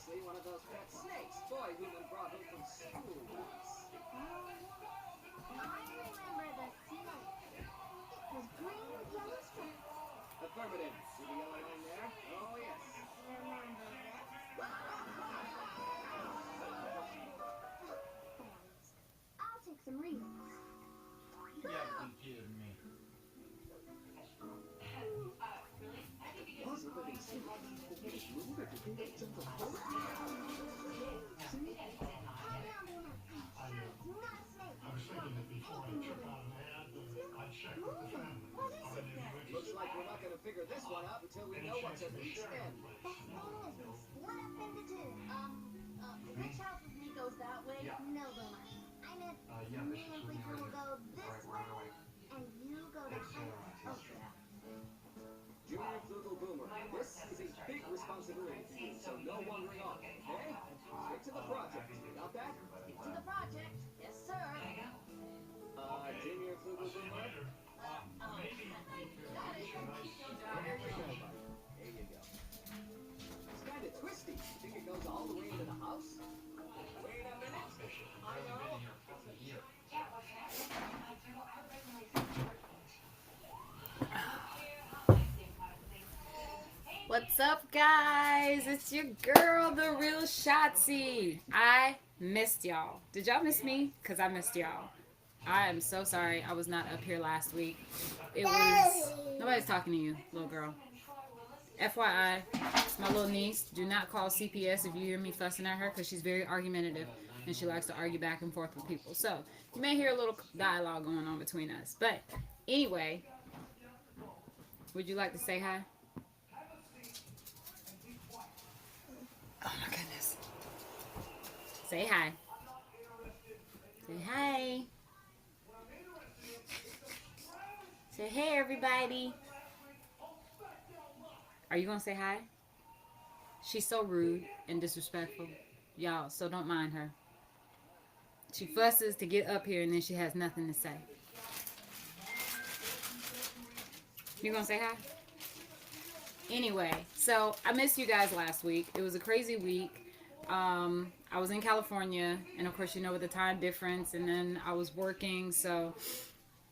Obviously, one of those pet snakes Boy Human brought home from school once. I remember the snake. It was green with yellow stripes. Affirmative. See the yellow line there? Oh, yes. Remember this? Thanks. I'll take some readings. You gotta be kidding me. Possibly see. Move it to get some support. See? I was thinking that before I took out an ad, I'd check with the family. Looks like we're not going to figure this one out until we know what's at each end. The thing is, we split up into two. Which house with me goes that way? Yeah. No, Boomer. I meant me and Fleeca will go this way, and you go that way. Okay. Junior Flugel Boomer, this is a big responsibility for you, so no wandering off, okay? Stick to the project. Got that? Stick to the project. Yes, sir. Junior Flugel Boomer? There you go, buddy. There you go. It's kind of twisty. You think it goes all the way into the house? Wait a minute. I know. What's up, guys? It's your girl, theRealShotzie. I missed y'all. Did y'all miss me? Because I missed y'all. I am so sorry I was not up here last week. It was... Nobody's talking to you, little girl. FYI, it's my little niece. Do not call CPS if you hear me fussing at her because she's very argumentative and she likes to argue back and forth with people. So, you may hear a little dialogue going on between us. But, anyway, would you like to say hi? Oh my goodness. Say hi. Say hi. Say hey, everybody. Are you going to say hi? She's so rude and disrespectful. Y'all, so don't mind her. She fusses to get up here and then she has nothing to say. You going to say hi? Anyway, so I missed you guys last week. It was a crazy week. I was in California, and of course, you know, with the time difference, and then I was working, so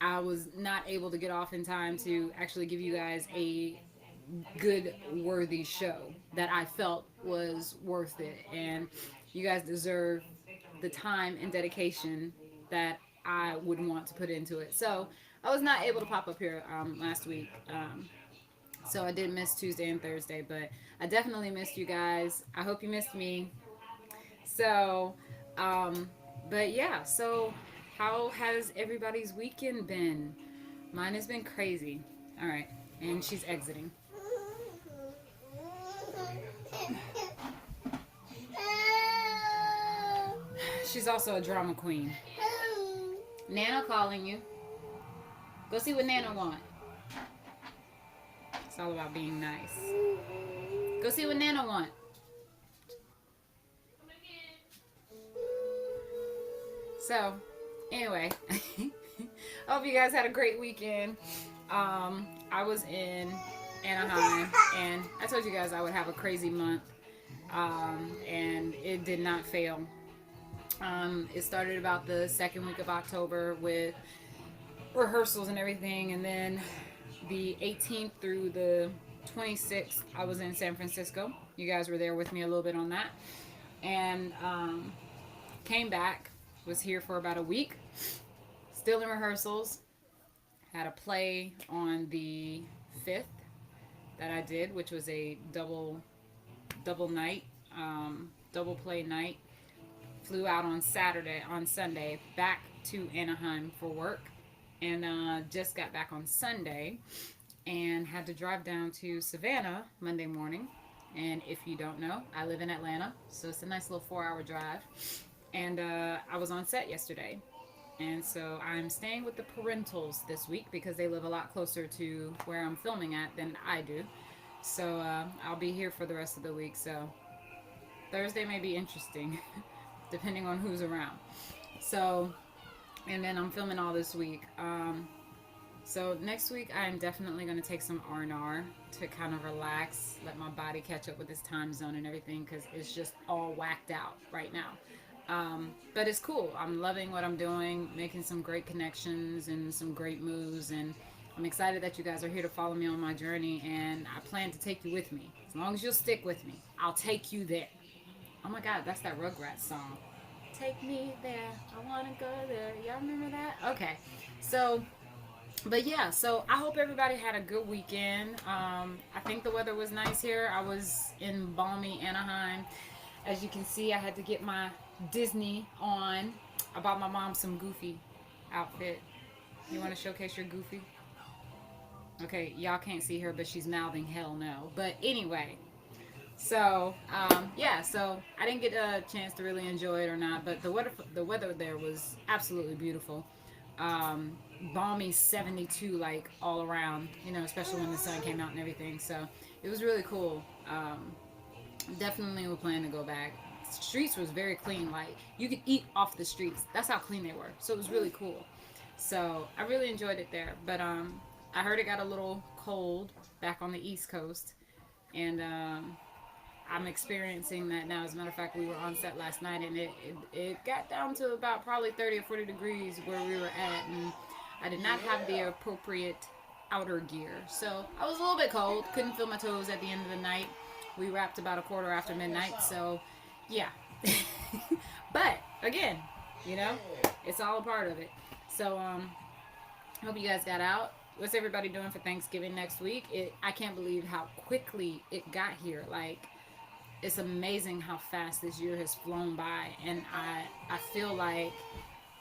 I was not able to get off in time to actually give you guys a good, worthy show that I felt was worth it, and you guys deserve the time and dedication that I would want to put into it. So I was not able to pop up here last week. So I did miss Tuesday and Thursday, but I definitely missed you guys. I hope you missed me. So, but yeah, so how has everybody's weekend been? Mine has been crazy. All right, and she's exiting. She's also a drama queen. Nana calling you. Go see what Nana wants. It's all about being nice. Go see what Nana wants. So, anyway, I hope you guys had a great weekend. I was in Anaheim, and I told you guys I would have a crazy month, and it did not fail. It started about the second week of October with rehearsals and everything, and then the 18th through the 26th, I was in San Francisco. You guys were there with me a little bit on that. And came back, was here for about a week, still in rehearsals. Had a play on the 5th that I did, which was a double night, double play night. Flew out on Sunday, back to Anaheim for work. And just got back on Sunday and had to drive down to Savannah Monday morning. And if you don't know, I live in Atlanta, so it's a nice little 4-hour drive. And I was on set yesterday. And so I'm staying with the parentals this week because they live a lot closer to where I'm filming at than I do. So I'll be here for the rest of the week. So Thursday may be interesting, depending on who's around. So... And then I'm filming all this week. So next week I am definitely going to take some R&R to kind of relax, let my body catch up with this time zone and everything, because it's just all whacked out right now. But it's cool. I'm loving what I'm doing, making some great connections and some great moves, and I'm excited that you guys are here to follow me on my journey, and I plan to take you with me. As long as you'll stick with me, I'll take you there. Oh my God, that's that Rugrats song. Take me there, I want to go there. Y'all remember that? Okay. So, but yeah, so I hope everybody had a good weekend. I think the weather was nice here. I was in balmy Anaheim. As you can see, I had to get my Disney on. I bought my mom some Goofy outfit. You want to showcase your Goofy? Okay, y'all can't see her, but she's mouthing hell no. But anyway, so yeah, so I didn't get a chance to really enjoy it or not, but the weather there was absolutely beautiful. Balmy 72 like all around, you know, especially when the sun came out and everything. So it was really cool. Definitely will plan to go back. Streets was very clean. Like you could eat off the streets. That's how clean they were. So it was really cool. So I really enjoyed it there. But I heard it got a little cold back on the East Coast, and I'm experiencing that now. As a matter of fact, we were on set last night, and it got down to about probably 30 or 40 degrees where we were at, and I did not have the appropriate outer gear. So I was a little bit cold. Couldn't feel my toes at the end of the night. We wrapped about a quarter after midnight, so yeah. But again, you know, it's all a part of it. So hope you guys got out. What's everybody doing for Thanksgiving next week? I can't believe how quickly it got here. Like, it's amazing how fast this year has flown by, and I feel like,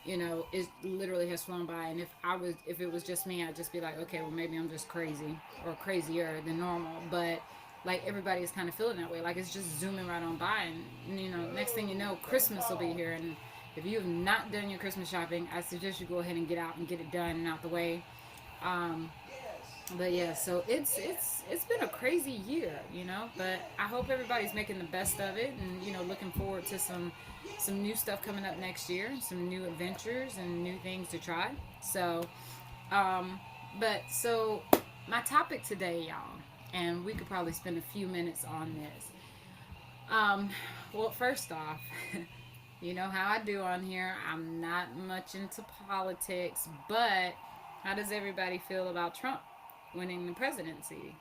you know, it literally has flown by. And if it was just me, I'd just be like, okay, well maybe I'm just crazy or crazier than normal. But like everybody is kind of feeling that way. Like it's just zooming right on by, and you know, next thing you know, Christmas will be here. And if you have not done your Christmas shopping, I suggest you go ahead and get out and get it done and out the way. But yeah, so it's been a crazy year, you know, but I hope everybody's making the best of it, and you know, looking forward to some new stuff coming up next year, some new adventures and new things to try. So so my topic today, y'all, and we could probably spend a few minutes on this. Well, first off, you know how I do on here. I'm not much into politics, but how does everybody feel about Trump winning the presidency?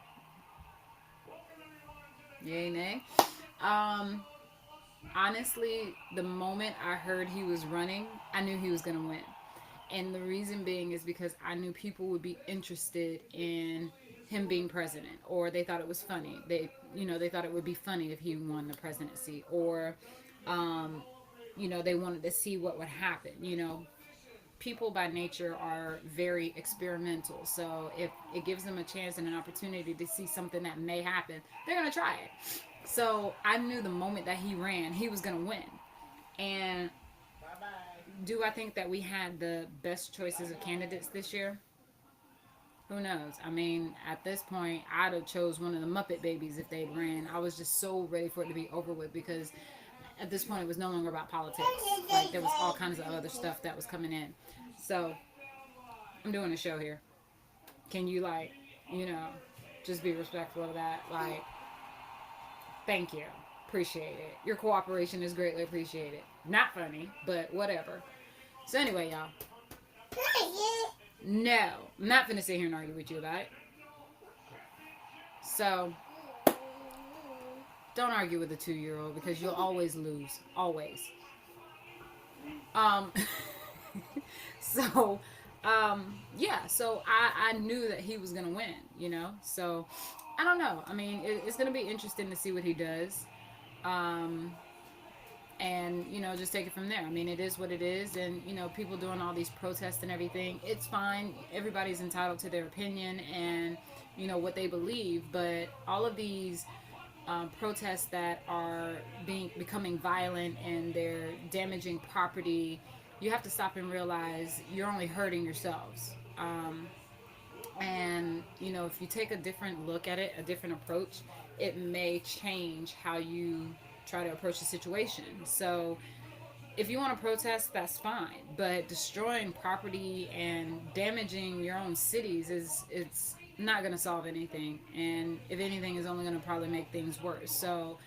Yay, nay? Honestly, the moment I heard he was running, I knew he was going to win. And the reason being is because I knew people would be interested in him being president, or they thought it was funny. They thought it would be funny if he won the presidency, or, you know, they wanted to see what would happen. You know, people by nature are very experimental. So if it gives them a chance and an opportunity to see something that may happen, they're going to try it. So I knew the moment that he ran, he was going to win. And do I think that we had the best choices of candidates this year? Who knows? I mean, at this point, I'd have chose one of the Muppet Babies if they'd ran. I was just so ready for it to be over with, because at this point, it was no longer about politics. Like, there was all kinds of other stuff that was coming in. So, I'm doing a show here. Can you, like, you know, just be respectful of that? Like, thank you. Appreciate it. Your cooperation is greatly appreciated. Not funny, but whatever. So, anyway, y'all. No, I'm not finna sit here and argue with you about it. So, don't argue with a 2-year-old, because you'll always lose. Always. Yeah, so I knew that he was gonna win, you know? So, I don't know. I mean, it's gonna be interesting to see what he does. And, you know, just take it from there. I mean, it is what it is. And, you know, people doing all these protests and everything, it's fine. Everybody's entitled to their opinion and, you know, what they believe. But all of these protests that are becoming violent and they're damaging property, you have to stop and realize you're only hurting yourselves. And, you know, if you take a different look at it, a different approach, it may change how you try to approach the situation. So, if you want to protest, that's fine. But destroying property and damaging your own cities it's not going to solve anything. And if anything, is only going to probably make things worse. So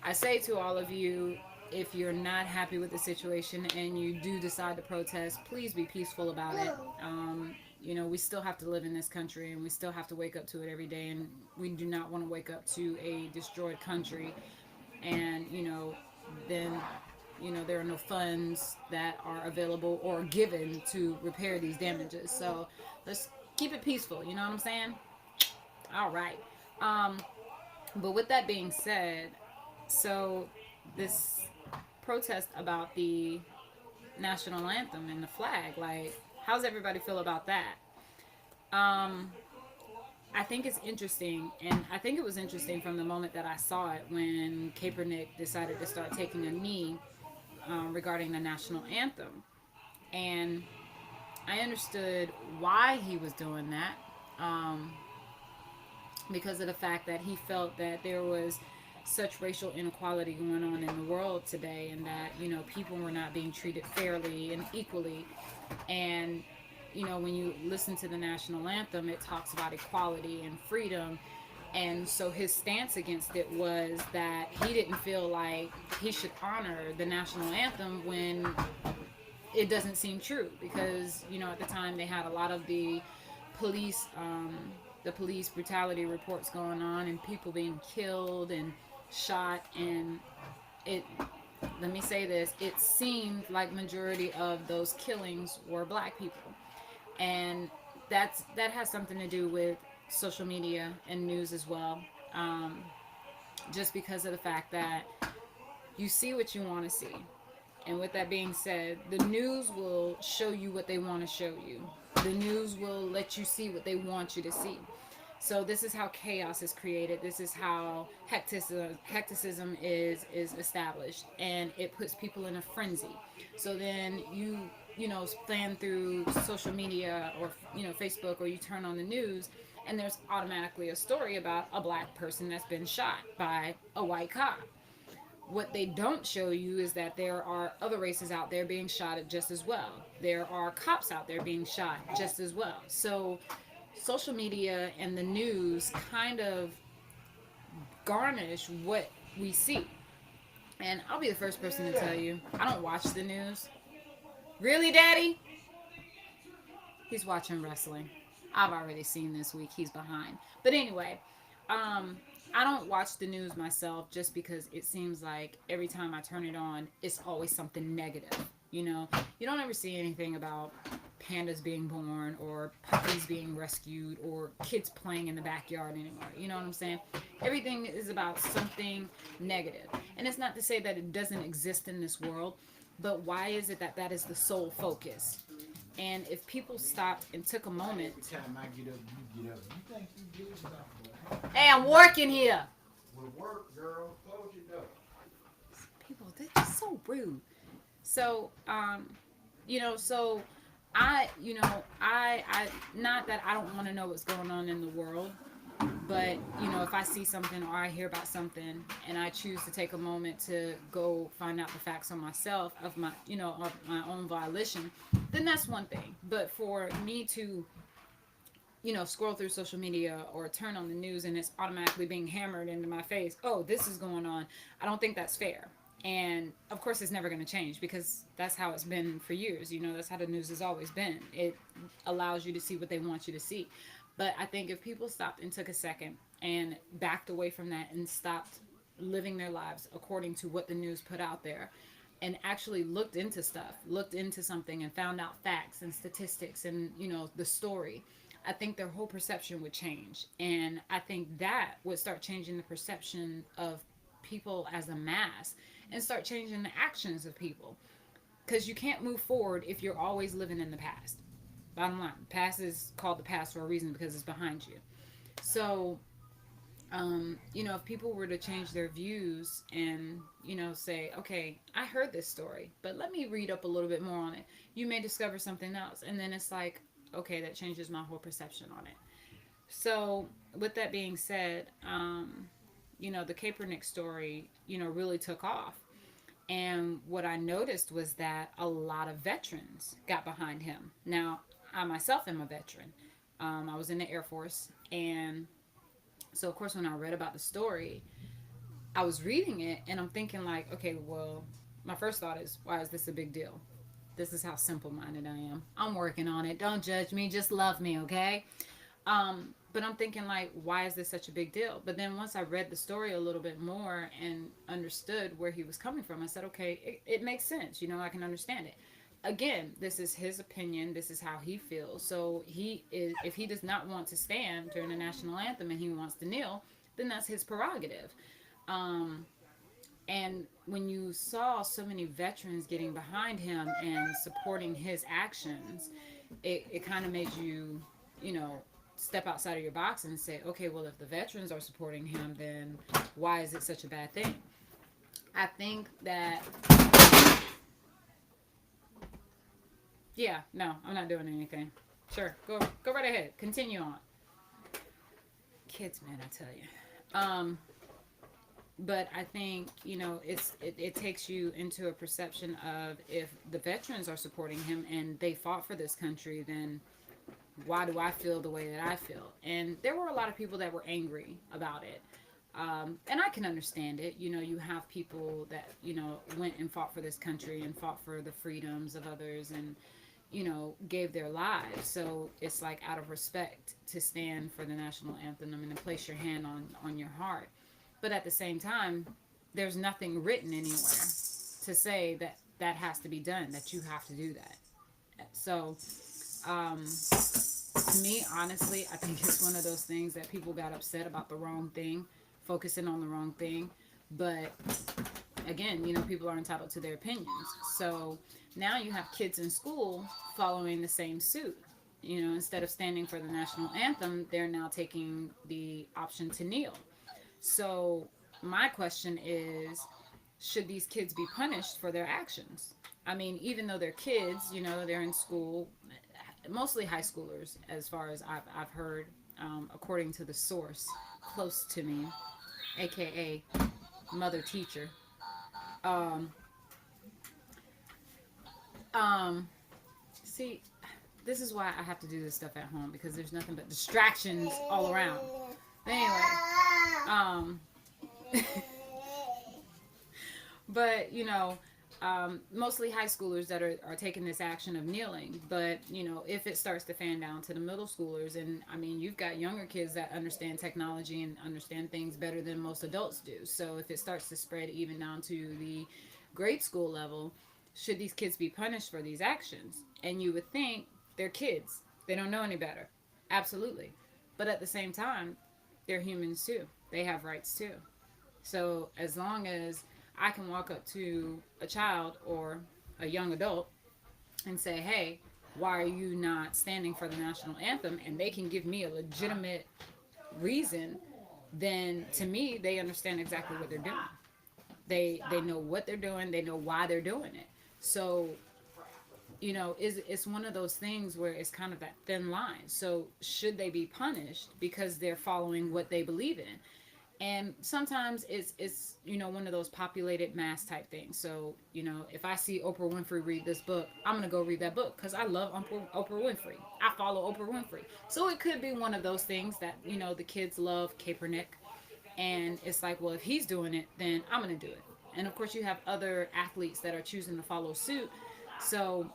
I say to all of you, if you're not happy with the situation and you do decide to protest, please be peaceful about it. We still have to live in this country and we still have to wake up to it every day. And we do not want to wake up to a destroyed country and, then, there are no funds that are available or given to repair these damages. So let's keep it peaceful. You know what I'm saying? All right. But with that being said, so this protest about the national anthem and the flag, like, how's everybody feel about that? I think it's interesting, and I think it was interesting from the moment that I saw it when Kaepernick decided to start taking a knee regarding the national anthem. And I understood why he was doing that, because of the fact that he felt that there was such racial inequality going on in the world today, and that people were not being treated fairly and equally. And when you listen to the national anthem, it talks about equality and freedom. And so his stance against it was that he didn't feel like he should honor the national anthem when it doesn't seem true, because at the time they had a lot of the police brutality reports going on, and people being killed and shot. And let me say this, it seemed like majority of those killings were black people. And that has something to do with social media and news as well, just because of the fact that you see what you want to see. And with that being said, the news will show you what they want to show you. The news will let you see what they want you to see. So this is how chaos is created. This is how hecticism is established, and it puts people in a frenzy. So then you scan through social media or Facebook, or you turn on the news, and there's automatically a story about a black person that's been shot by a white cop. What they don't show you is that there are other races out there being shot at just as well. There are cops out there being shot just as well. So social media and the news kind of garnish what we see. And I'll be the first person to tell you, I don't watch the news. Really, Daddy? He's watching wrestling. I've already seen this week. He's behind. But anyway, I don't watch the news myself, just because it seems like every time I turn it on, it's always something negative. You don't ever see anything about pandas being born or puppies being rescued or kids playing in the backyard anymore. You know what I'm saying? Everything is about something negative. And it's not to say that it doesn't exist in this world, but why is it that is the sole focus? And if people stopped and took a moment. Every time I get up, you get up. You think you do something? Hey, I'm working here. Well, work, girl. Close your door. People, they're just so rude. So, so I not that I don't want to know what's going on in the world, but, if I see something or I hear about something and I choose to take a moment to go find out the facts on myself of my, of my own volition, then that's one thing. But for me to, scroll through social media or turn on the news and it's automatically being hammered into my face, oh, this is going on, I don't think that's fair. And of course it's never going to change, because that's how it's been for years. That's how the news has always been. It allows you to see what they want you to see. But I think if people stopped and took a second and backed away from that and stopped living their lives according to what the news put out there, and actually looked into something and found out facts and statistics and, the story, I think their whole perception would change. And I think that would start changing the perception of people as a mass, and start changing the actions of people. Because you can't move forward if you're always living in the past. Bottom line, the past is called the past for a reason, because it's behind you. So, if people were to change their views and, say, okay, I heard this story, but let me read up a little bit more on it. You may discover something else. And then it's like, okay, that changes my whole perception on it. So, with that being said, the Kaepernick story, really took off. And what I noticed was that a lot of veterans got behind him. Now, I myself am a veteran. I was in the Air Force. And so, of course, when I read about the story, I was reading it and I'm thinking, like, okay, well, my first thought is, why is this a big deal? This is how simple minded I am. I'm working on it. Don't judge me. Just love me, okay? But I'm thinking, like, why is this such a big deal? But then once I read the story a little bit more and understood where he was coming from, I said, okay, it makes sense. You know, I can understand it. Again, this is his opinion. This is how he feels. So if he does not want to stand during the national anthem and he wants to kneel, then that's his prerogative. And when you saw so many veterans getting behind him and supporting his actions, it kind of made you, you know, step outside of your box and say, okay, well, if the veterans are supporting him, then why is it such a bad thing? I think that, yeah, no, I'm not doing anything. Sure, go right ahead. Continue on. Kids, man, I tell you. But I think, you know, it takes you into a perception of, if the veterans are supporting him and they fought for this country, then why do I feel the way that I feel? And there were a lot of people that were angry about it. And I can understand it. You know, you have people that, you know, went and fought for this country and fought for the freedoms of others and, you know, gave their lives. So it's like, out of respect, to stand for the national anthem and to place your hand on your heart. But at the same time, there's nothing written anywhere to say that that has to be done, that you have to do that. So, to me, honestly, I think it's one of those things that people got upset about the wrong thing, focusing on the wrong thing. But again, you know, people are entitled to their opinions. So now you have kids in school following the same suit. You know, instead of standing for the national anthem, they're now taking the option to kneel. So my question is, should these kids be punished for their actions? I mean, even though they're kids, you know, they're in school, mostly high schoolers, as far as I've heard, according to the source close to me, aka mother teacher. See, this is why I have to do this stuff at home, because there's nothing but distractions all around. Anyway, but you know, mostly high schoolers that are taking this action of kneeling. But you know, if it starts to fan down to the middle schoolers, and I mean, you've got younger kids that understand technology and understand things better than most adults do. So if it starts to spread even down to the grade school level, should these kids be punished for these actions? And you would think, they're kids, they don't know any better. Absolutely. But at the same time, they're humans too. They have rights too. So as long as I can walk up to a child or a young adult and say, hey, why are you not standing for the national anthem? And they can give me a legitimate reason, then to me, they understand exactly what they're doing. They know what they're doing. They know why they're doing it. So, you know, it's one of those things where it's kind of that thin line. So should they be punished because they're following what they believe in? And sometimes it's you know, one of those populated mass type things. So, you know, if I see Oprah Winfrey read this book, I'm going to go read that book because I love Oprah Winfrey. I follow Oprah Winfrey. So it could be one of those things that, you know, the kids love Kaepernick. And it's like, well, if he's doing it, then I'm going to do it. And of course you have other athletes that are choosing to follow suit. So,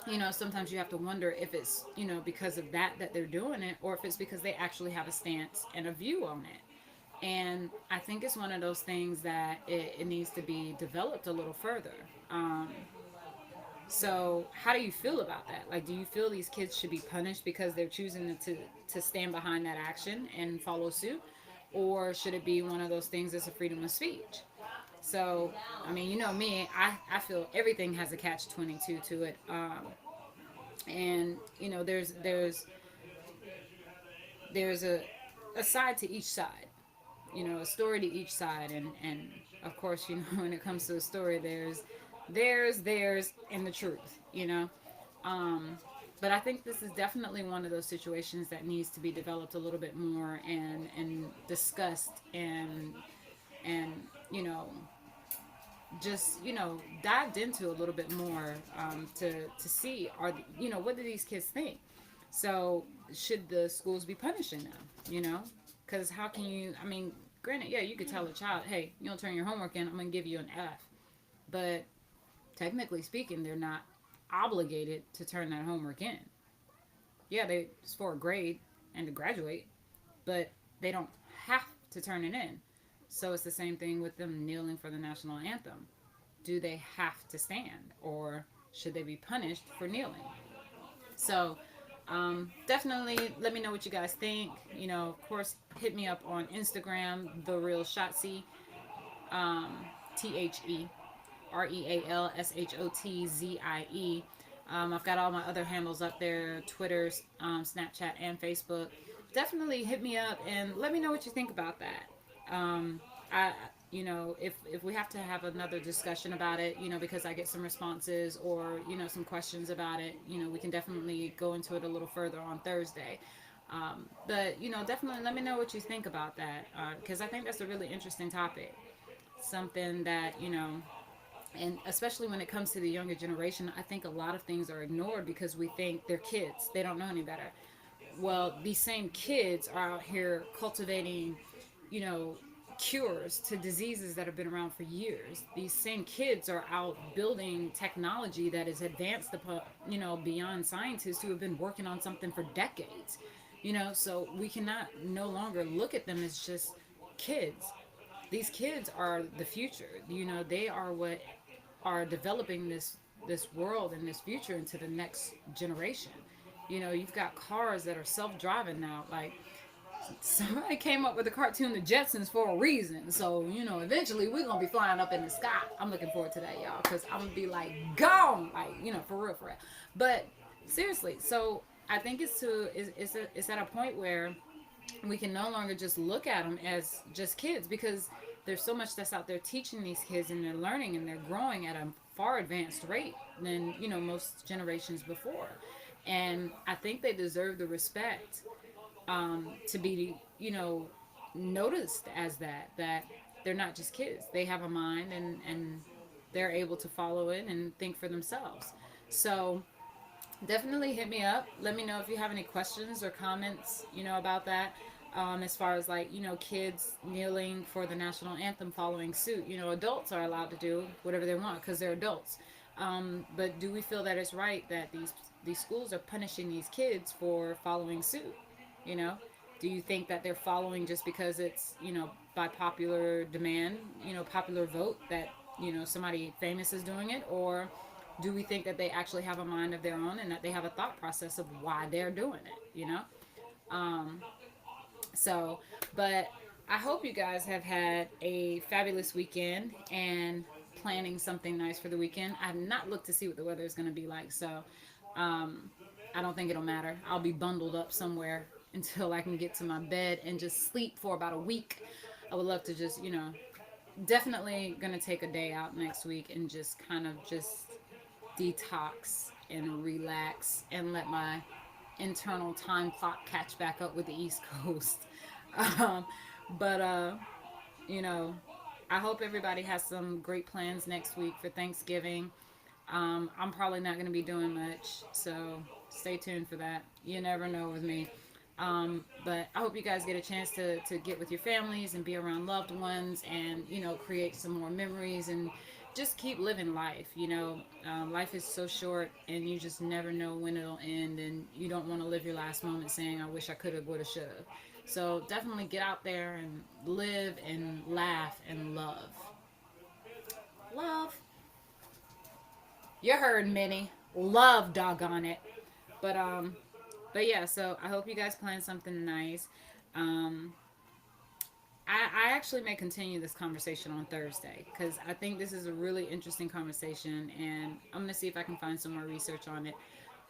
you know, sometimes you have to wonder if it's, you know, because of that they're doing it, or if it's because they actually have a stance and a view on it. And I think it's one of those things that it needs to be developed a little further. So how do you feel about that? Like, do you feel these kids should be punished because they're choosing to stand behind that action and follow suit? Or should it be one of those things that's a freedom of speech? So, I mean, you know me, I feel everything has a catch-22 to it. And, you know, there's a side to each side. You know, a story to each side. And of course, you know, when it comes to a story, there's, and the truth, you know. But I think this is definitely one of those situations that needs to be developed a little bit more and discussed and you know, just, dived into a little bit more, to see, what do these kids think? So should the schools be punishing them, because how can you, I mean, granted, yeah, you could tell a child, hey, you don't turn your homework in, I'm going to give you an F. But technically speaking, they're not obligated to turn that homework in. Yeah, it's for a grade and to graduate, but they don't have to turn it in. So it's the same thing with them kneeling for the national anthem. Do they have to stand, or should they be punished for kneeling? So definitely let me know what you guys think. Of course, hit me up on Instagram, theRealShotzie, TheRealShotzie. I've got all my other handles up there, Twitter, Snapchat, and Facebook. Definitely hit me up and let me know what you think about that. If we have to have another discussion about it, because I get some responses or, some questions about it, we can definitely go into it a little further on Thursday. But, definitely let me know what you think about that, because I think that's a really interesting topic. Something that, and especially when it comes to the younger generation, I think a lot of things are ignored because we think they're kids. They don't know any better. Well, these same kids are out here cultivating, cures to diseases that have been around for years. These same kids are out building technology that is advanced, beyond scientists who have been working on something for decades. So we cannot no longer look at them as just kids. These kids are the future. They are what are developing this world and this future into the next generation. You've got cars that are self-driving now. Like, somebody came up with the cartoon The Jetsons for a reason. So, eventually we're going to be flying up in the sky. I'm looking forward to that, y'all, because I'm going to be like, gone! Like, for real. But seriously, so I think it's at a point where we can no longer just look at them as just kids, because there's so much that's out there teaching these kids, and they're learning and they're growing at a far advanced rate than, most generations before. And I think they deserve the respect, to be, noticed as that they're not just kids. They have a mind, and they're able to follow it and think for themselves. So definitely hit me up. Let me know if you have any questions or comments, about that. As far as kids kneeling for the national anthem following suit. Adults are allowed to do whatever they want because they're adults. But do we feel that it's right that these schools are punishing these kids for following suit? Do you think that they're following just because it's, by popular demand, popular vote that, somebody famous is doing it? Or do we think that they actually have a mind of their own and that they have a thought process of why they're doing it, but I hope you guys have had a fabulous weekend and planning something nice for the weekend. I have not looked to see what the weather is going to be like, so I don't think it'll matter. I'll be bundled up somewhere until I can get to my bed and just sleep for about a week. I would love to just, definitely going to take a day out next week and just kind of just detox and relax and let my internal time clock catch back up with the East Coast. I hope everybody has some great plans next week for Thanksgiving. I'm probably not going to be doing much, so stay tuned for that. You never know with me. But I hope you guys get a chance to get with your families and be around loved ones and, create some more memories and just keep living life. Life is so short and you just never know when it'll end, and you don't want to live your last moment saying, I wish I could have, would have, should have. So definitely get out there and live and laugh and love. Love. You heard, Minnie. Love, doggone it. But yeah, so I hope you guys plan something nice. I actually may continue this conversation on Thursday because I think this is a really interesting conversation, and I'm going to see if I can find some more research on it.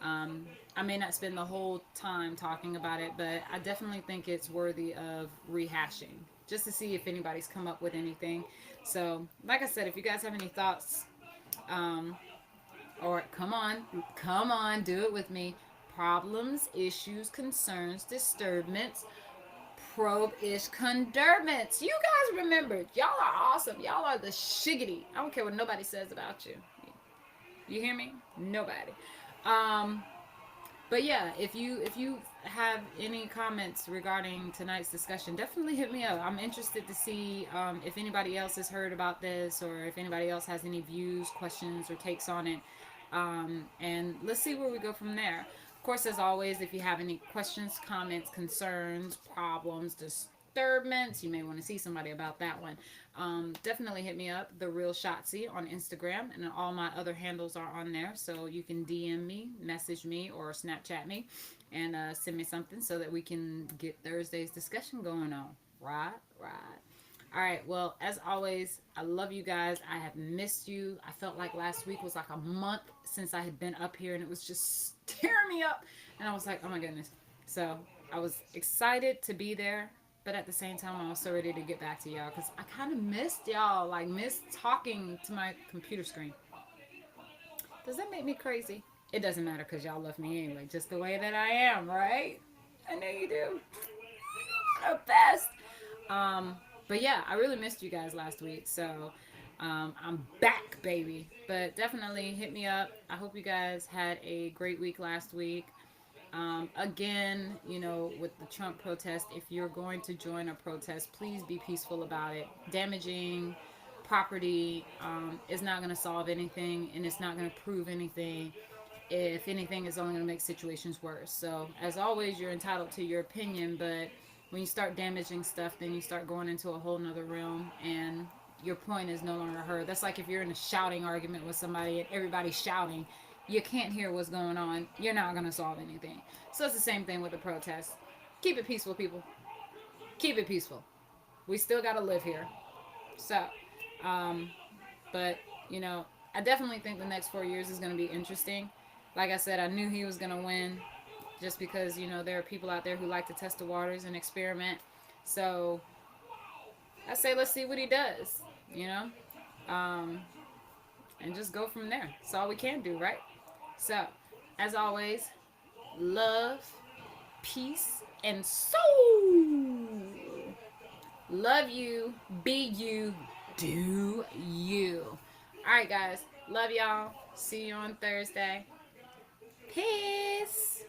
I may not spend the whole time talking about it, but I definitely think it's worthy of rehashing just to see if anybody's come up with anything. So, like I said, if you guys have any thoughts, or come on, do it with me. Problems, issues, concerns, disturbance, probe-ish condurments. You guys remember. Y'all are awesome. Y'all are the shiggity. I don't care what nobody says about you. You hear me? Nobody. But yeah, if you have any comments regarding tonight's discussion, definitely hit me up. I'm interested to see if anybody else has heard about this, or if anybody else has any views, questions, or takes on it. And let's see where we go from there. Of course, as always, if you have any questions, comments, concerns, problems, disturbance, you may want to see somebody about that one. Definitely hit me up, theRealShotzie on Instagram, and all my other handles are on there, so you can DM me, message me, or Snapchat me, and send me something so that we can get Thursday's discussion going on. Right. All right, well, as always, I love you guys. I have missed you. I felt like last week was like a month since I had been up here, and it was just tearing me up. And I was like, oh my goodness. So I was excited to be there, but at the same time, I was so ready to get back to y'all because I kind of missed y'all, like missed talking to my computer screen. Does that make me crazy? It doesn't matter because y'all love me anyway, just the way that I am, right? I know you do. The best. But yeah, I really missed you guys last week, so I'm back, baby. But definitely hit me up. I hope you guys had a great week last week. Again, you know, with the Trump protest, if you're going to join a protest, please be peaceful about it. Damaging property is not going to solve anything, and it's not going to prove anything. If anything, it's only going to make situations worse. So, as always, you're entitled to your opinion, but when you start damaging stuff, then you start going into a whole nother realm, and your point is no longer heard. That's like if you're in a shouting argument with somebody and everybody's shouting, you can't hear what's going on. You're not going to solve anything. So it's the same thing with the protest. Keep it peaceful, people. Keep it peaceful. We still got to live here. So, but, you know, I definitely think the next 4 years is going to be interesting. Like I said, I knew he was going to win. Just because, you know, there are people out there who like to test the waters and experiment. So, I say let's see what he does, you know? And just go from there. That's all we can do, right? So, as always, love, peace, and soul. Love you, be you, do you. Alright, guys. Love y'all. See you on Thursday. Peace.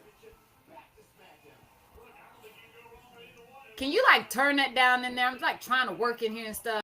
Can you like turn that down in there? I'm like trying to work in here and stuff.